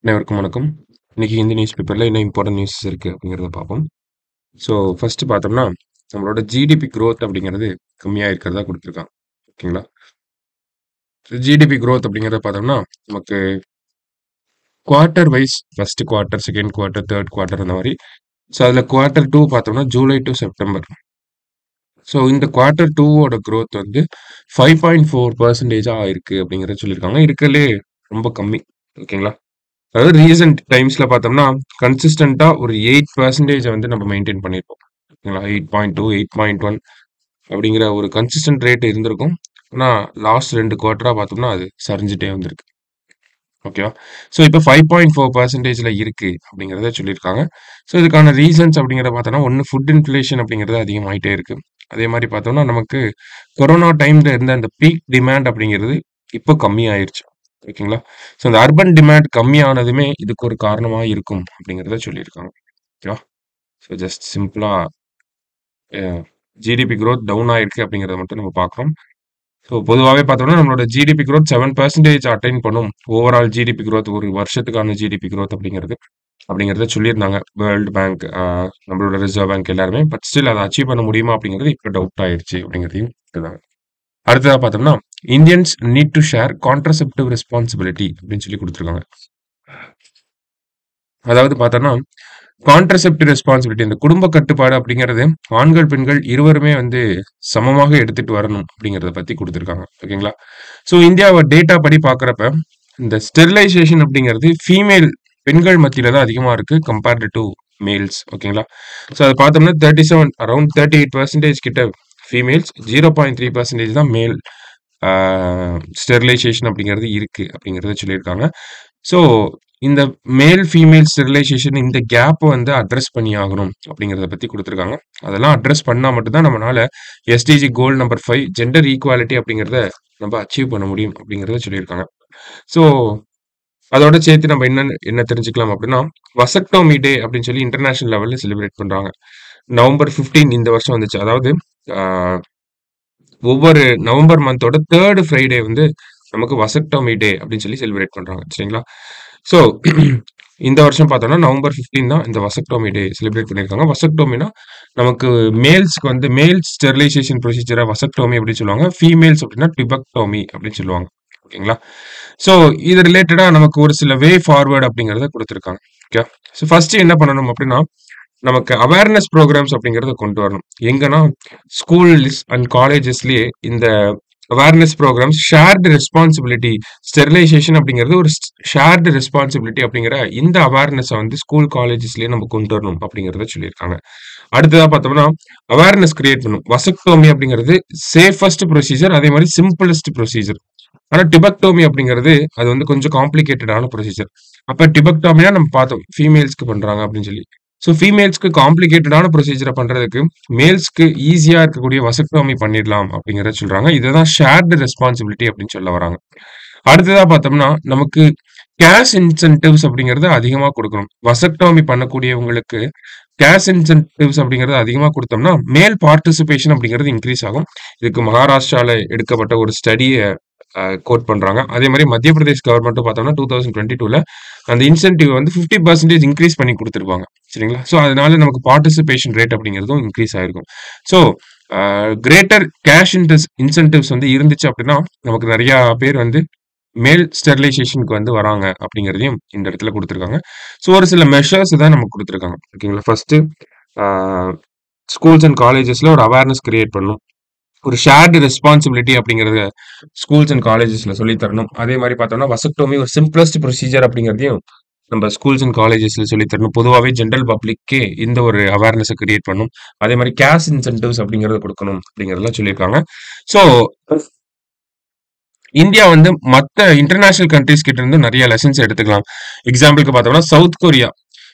அனைவருக்கும் வணக்கம். இன்னைக்கு ஹிந்தி நியூஸ் பேப்பர்ல என்ன இம்பார்ட்டன்ட் நியூஸ் இருக்கு அப்படிங்கிறத பார்ப்போம். ஸோ ஃபர்ஸ்ட் பார்த்தோம்னா நம்மளோட ஜிடிபி growth அப்படிங்கிறது கம்மியா இருக்கிறதா கொடுத்துருக்காங்க. ஓகேங்களா? ஜிடிபி growth அப்படிங்கிறத பார்த்தோம்னா நமக்கு quarter wise first quarter, second quarter, third quarter அந்த மாதிரி. ஸோ அதில் குவார்ட்டர் டூ பார்த்தோம்னா ஜூலை டு செப்டம்பர். ஸோ இந்த குவார்ட்டர் டூவோட growth வந்து 5.4% இருக்கு அப்படிங்கிறத சொல்லியிருக்காங்க. இருக்கலே ரொம்ப கம்மி. ஓகேங்களா? அதாவது ரீசெண்ட் டைம்ஸ்ல பார்த்தோம்னா கன்சிஸ்டண்டா ஒரு 8% வந்து நம்ம மெயின்டைன் பண்ணியிருப்போம். ஓகேங்களா? 8.2, 8.1 அப்படிங்கிற ஒரு கன்சிஸ்டன்ட் ரேட் இருந்திருக்கும். ஆனா லாஸ்ட் 2 குவார்ட்டரா பார்த்தோம்னா அது சரிஞ்சுட்டே வந்திருக்கு. ஓகேவா? ஸோ இப்போ 5.4%ல இருக்கு அப்படிங்கிறத சொல்லியிருக்காங்க. ஸோ இதுக்கான ரீசன்ஸ் அப்படிங்கிறத பார்த்தோம்னா ஒன்று ஃபுட் இன்ஃப்ளேஷன் அப்படிங்கிறது அதிகமாயிட்டே இருக்கு. அதே மாதிரி பார்த்தோம்னா நமக்கு கொரோனா டைம்ல இருந்த அந்த பீக் டிமாண்ட் அப்படிங்கிறது இப்போ கம்மியாயிருச்சு. ஓகேங்களா? ஸோ அந்த அர்பன் டிமாண்ட் கம்மியானதுமே இதுக்கு ஒரு காரணமா இருக்கும் அப்படிங்கிறத சொல்லியிருக்காங்க. ஓகேவா? ஸோ ஜஸ்ட் சிம்பிளா ஜிடிபி growth டவுன் ஆயிருக்கு அப்படிங்கிறத மட்டும் நம்ம பார்க்குறோம். ஸோ பொதுவாகவே பார்த்தோம்னா நம்மளோட ஜிடிபி growth 7% அட்டைன் பண்ணும். ஓவரால் ஜிடிபி growth ஒரு வருஷத்துக்கான ஜிடிபி growth அப்படிங்கிறத சொல்லியிருந்தாங்க. வேர்ல்டு பேங்க், நம்மளோட ரிசர்வ் பேங்க் எல்லாருமே. பட் ஸ்டில் அதை அச்சீவ் பண்ண முடியுமா அப்படிங்கிறது இப்போ டவுட் ஆயிடுச்சு அப்படிங்கிறதையும் சொல்றாங்க. அடுத்ததா பார்த்தோம்னா Indians need to share contraceptive responsibility அப்படின்னு சொல்லி கொடுத்துருக்காங்க. அதாவது பார்த்தோம்னா கான்ட்ரசெப்டிவ் ரெஸ்பான்சிபிலிட்டி இந்த குடும்ப கட்டுப்பாடு அப்படிங்கிறது ஆண்கள் பெண்கள் இருவருமே வந்து சமமாக எடுத்துட்டு வரணும் அப்படிங்கிறத பத்தி கொடுத்துருக்காங்க. ஓகேங்களா? ஸோ இந்தியாவை டேட்டா படி பார்க்குறப்ப இந்த ஸ்டெரிலைசேஷன் அப்படிங்கிறது ஃபீமேல் பெண்கள் மத்தியில தான் அதிகமா இருக்கு கம்பேர்டு டு மேல்ஸ். ஓகேங்களா? ஸோ அதை பார்த்தோம்னா 37 அரௌண்ட் 38% கிட்ட ஃபீமேல்ஸ், 0.3% தான் மேல் ஸ்டெரிலைசேஷன் அப்படிங்கிறது இருக்கு அப்படிங்கிறத சொல்லியிருக்காங்க. ஸோ இந்த மேல் ஃபீமேல் ஸ்டெரிலைசேஷன் இந்த கேப் வந்து அட்ரஸ் பண்ணி ஆகணும் அப்படிங்கிறத பத்தி கொடுத்துருக்காங்க. அதெல்லாம் அட்ரஸ் பண்ணா மட்டும்தான் நம்மளால SDG goal number 5 gender equality அப்படிங்கிறத நம்ம அச்சீவ் பண்ண முடியும் அப்படிங்கிறத சொல்லியிருக்காங்க. ஸோ அதோட சேர்த்து நம்ம என்ன தெரிஞ்சுக்கலாம் அப்படின்னா வசக்டோமி டே அப்படின்னு சொல்லி இன்டர்நேஷனல் லெவல்ல செலிப்ரேட் பண்றாங்க. நவம்பர் 15 இந்த வருஷம் வந்துச்சு. அதாவது ஒவ்வொரு நவம்பர் மந்தோட தேர்ட் ஃப்ரைடே வந்து நமக்கு வசக்டோமி டே அப்படின்னு சொல்லி செலிப்ரேட் பண்றாங்க. சரிங்களா? ஸோ இந்த வருஷம் பார்த்தோம்னா நவம்பர் 15 தான் இந்த வசக்டோமி டே செலிப்ரேட் பண்ணியிருக்காங்க. வசக்டோமினா நமக்கு மேல்ஸ்க்கு வந்து மேல் ஸ்டெரிலைசேஷன் ப்ரொசீஜரை வசக்டோமி அப்படின்னு சொல்லுவாங்க. ஃபீமேல்ஸ் அப்படின்னா டிபக்டோமி அப்படின்னு சொல்லுவாங்க. ஓகேங்களா? ஸோ இது ரிலேட்டடா நமக்கு ஒரு சில வே ஃபார்வர்ட் அப்படிங்கிறத கொடுத்துருக்காங்க. ஓகே. ஸோ ஃபர்ஸ்ட் என்ன பண்ணணும் அப்படின்னா நமக்கு அவேர்னஸ் ப்ரோக்ராம்ஸ் அப்படிங்கிறத கொண்டு வரணும். எங்கன்னா ஸ்கூல்ஸ் அண்ட் காலேஜஸ்லயே இந்த awareness programs shared responsibility sterilization அப்படிங்கிறது ஒரு ஷேர்டு ரெஸ்பான்சிபிலிட்டி அப்படிங்கிற இந்த அவேர்னஸை வந்து ஸ்கூல் காலேஜஸ்லயே நம்ம கொண்டு வரணும் அப்படிங்கிறத சொல்லியிருக்காங்க. அடுத்ததா பார்த்தோம்னா அவேர்னஸ் கிரியேட் பண்ணும். வசக்டோமி அப்படிங்கிறது சேஃபஸ்ட் ப்ரொசீஜர், அதே மாதிரி சிம்பிளஸ்ட் ப்ரொசீஜர். ஆனா டிபக்டோமி அப்படிங்கிறது அது வந்து கொஞ்சம் காம்ப்ளிகேட்டடான ப்ரொசீஜர். அப்ப டிபக்டோமியா நம்ம பார்த்தோம் ஃபீமேல்ஸ்க்கு பண்றாங்க அப்படின்னு சொல்லி. ஸோ ஃபீமேல்ஸ்க்கு காம்ப்ளிகேட்டடான ப்ரொசீஜரை பண்றதுக்கு மேல்ஸ்க்கு ஈஸியா இருக்கக்கூடிய வசக்டோமி பண்ணிடலாம் அப்படிங்கிறத சொல்றாங்க. இதுதான் ஷேர்டு ரெஸ்பான்சிபிலிட்டி அப்படின்னு சொல்ல வராங்க. அடுத்ததா பார்த்தோம்னா நமக்கு கேஷ் இன்சென்டிவ்ஸ் அப்படிங்கறது அதிகமா கொடுக்கணும். வசக்டோமி பண்ணக்கூடியவங்களுக்கு கேஷ் இன்சென்டிவ்ஸ் அப்படிங்கறது அதிகமா கொடுத்தோம்னா மேல் பார்ட்டிசிபேஷன் அப்படிங்கிறது இன்க்ரீஸ் ஆகும். இதுக்கு மகாராஷ்டிரால எடுக்கப்பட்ட ஒரு ஸ்டடியை கோட் பண்றாங்க. அதே மாதிரி மத்திய பிரதேஷ் கவர்மெண்ட்டும் பார்த்தோம்னா 2022ல அந்த இன்சென்டிவ் வந்து 50% இன்க்ரீஸ் பண்ணி கொடுத்துருப்பாங்க. சரிங்களா? ஸோ அதனால நமக்கு பார்ட்டிசிபேஷன் ரேட் அப்படிங்கிறதும் இன்க்ரீஸ் ஆயிருக்கும். ஸோ கிரேட்டர் கேஷ் இன்சென்டிவ்ஸ் வந்து இருந்துச்சு அப்படின்னா நமக்கு நிறைய பேர் வந்து மேல் ஸ்டெரிலைசேஷனுக்கு வந்து வராங்க அப்படிங்கிறதையும் இந்த இடத்துல கொடுத்துருக்காங்க. ஸோ ஒரு சில மெஷர்ஸ் தான் நமக்கு கொடுத்துருக்காங்க. ஓகேங்களா? ஃபர்ஸ்ட் ஸ்கூல்ஸ் அண்ட் காலேஜஸ்ல ஒரு அவேர்னஸ் கிரியேட் பண்ணணும். ஒரு ஷேர்டு ரெஸ்பான்சிபிலிட்டி அப்படிங்கறத ஸ்கூல்ஸ் அண்ட் காலேஜஸ்ல சொல்லி தரணும். அதே மாதிரி பார்த்தோம்னா வசக்டோமி ஒரு சிம்பிளஸ்ட் ப்ரொசீஜர் அப்படிங்கிறதையும் நம்ம ஸ்கூல்ஸ் அண்ட் காலேஜஸ்ல சொல்லி தரணும். பொதுவாகவே ஜென்ரல் பப்ளிக்கே இந்த ஒரு அவேர்னஸை கிரியேட் பண்ணும். அதே மாதிரி கேஷ் இன்சென்டிவ்ஸ் அப்படிங்கறத கொடுக்கணும் அப்படிங்கறதெல்லாம் சொல்லியிருக்காங்க. ஸோ இந்தியா வந்து மற்ற இன்டர்நேஷனல் கண்ட்ரிஸ் கிட்ட இருந்து நிறைய லெசன்ஸ் எடுத்துக்கலாம். எக்ஸாம்பிளுக்கு பார்த்தோம்னா சவுத் கொரியா.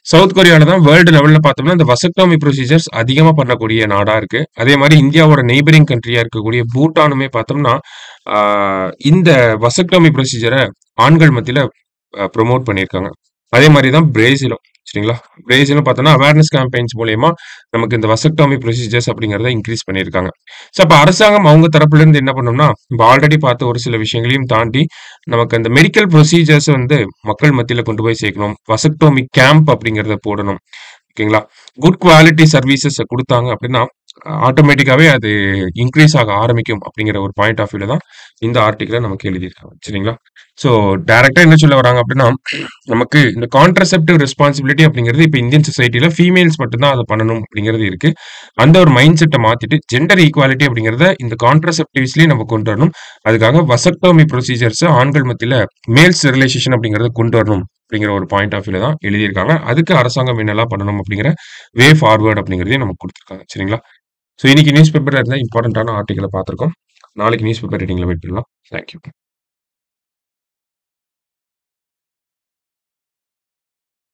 சவுத் கொரியால தான் வேர்ல்டு லெவல்ல பார்த்தோம்னா இந்த வசக்டோமி ப்ரொசீஜர்ஸ் அதிகமா பண்ணக்கூடிய நாடா இருக்கு. அதே மாதிரி இந்தியாவோட நெய்பரிங் கண்ட்ரியா இருக்கக்கூடிய பூட்டானுமே பார்த்தோம்னா இந்த வசக்டோமி ப்ரொசீஜரை ஆண்கள் மத்தியில ப்ரொமோட் பண்ணியிருக்காங்க. அதே மாதிரி தான் பிரேசிலும். சரிங்களா? பிரேசில்னு பார்த்தோம்னா, அவேர்னஸ் கேம்பெயின்ஸ் மூலியமா நமக்கு இந்த வசக்டோமி ப்ரொசீஜர்ஸ் அப்படிங்கிறத இன்கிரீஸ் பண்ணியிருக்காங்க. ஸோ, அப்ப அரசாங்கம் அவங்க தரப்புல இருந்து என்ன பண்ணணும்னா, நம்ம ஆல்ரெடி பார்த்த ஒரு சில விஷயங்களையும் தாண்டி, நமக்கு அந்த மெடிக்கல் ப்ரொசீஜர்ஸ் வந்து மக்கள் மத்தியில கொண்டு போய் சேர்க்கணும். வசக்டோமி கேம்ப் அப்படிங்கிறத போடணும். ஓகேங்களா? குட் குவாலிட்டி சர்வீசஸ குடுத்தாங்க அப்படின்னா, ஆட்டோமேட்டிக்காவே அது இன்கிரீஸ் ஆக ஆரம்பிக்கும் அப்படிங்கிற ஒரு பாயிண்ட் ஆஃப் வியூல தான் இந்த ஆர்டிக்கிள நமக்கு எழுதியிருக்காங்க. சரிங்களா? ஸோ, டைரக்ட்டா என்ன சொல்ல வராங்க அப்படின்னா, நமக்கு இந்த கான்ட்ரசெப்டிவ் ரெஸ்பான்சிபிலிட்டி அப்படிங்கிறது இப்ப இந்தியன் சொசைட்டில ஃபீமேல்ஸ் மட்டும் தான் அத பண்ணணும் அப்படிங்கிறது இருக்கு. அந்த ஒரு மைண்ட் செட்ட மாத்திட்டு, ஜெண்டர் ஈக்குவாலிட்டி அப்படிங்கிறத இந்த கான்ட்ரசெப்டிவ்ஸ்லயே நம்ம கொண்டு வரணும். அதுக்காக வசக்டோமி ப்ரொசீஜர்ஸ ஆண்கள் மத்தியில மேல் ஸ்டெரிலைசேஷன் அப்படிங்கிறத கொண்டு வரணும் அப்படிங்கிற ஒரு பாயிண்ட் ஆஃப் வியூல தான் எழுதியிருக்காங்க. அதுக்கு அரசாங்கம் என்னலாம் பண்ணணும் அப்படிங்கிற வே ஃபார்வர்ட் அப்படிங்கிறதையும் நமக்கு குடுத்துருக்காங்க. சரிங்களா? ஸோ இன்னைக்கு நியூஸ் பேப்பர்ல இருந்த இம்பார்ட்டன்ட்டான ஆர்டிக்கிள பார்த்திருக்கோம். நாளைக்கு நியூஸ் பேப்பர் ரீடிங்ல மீட் பண்ணலாம். Thank you.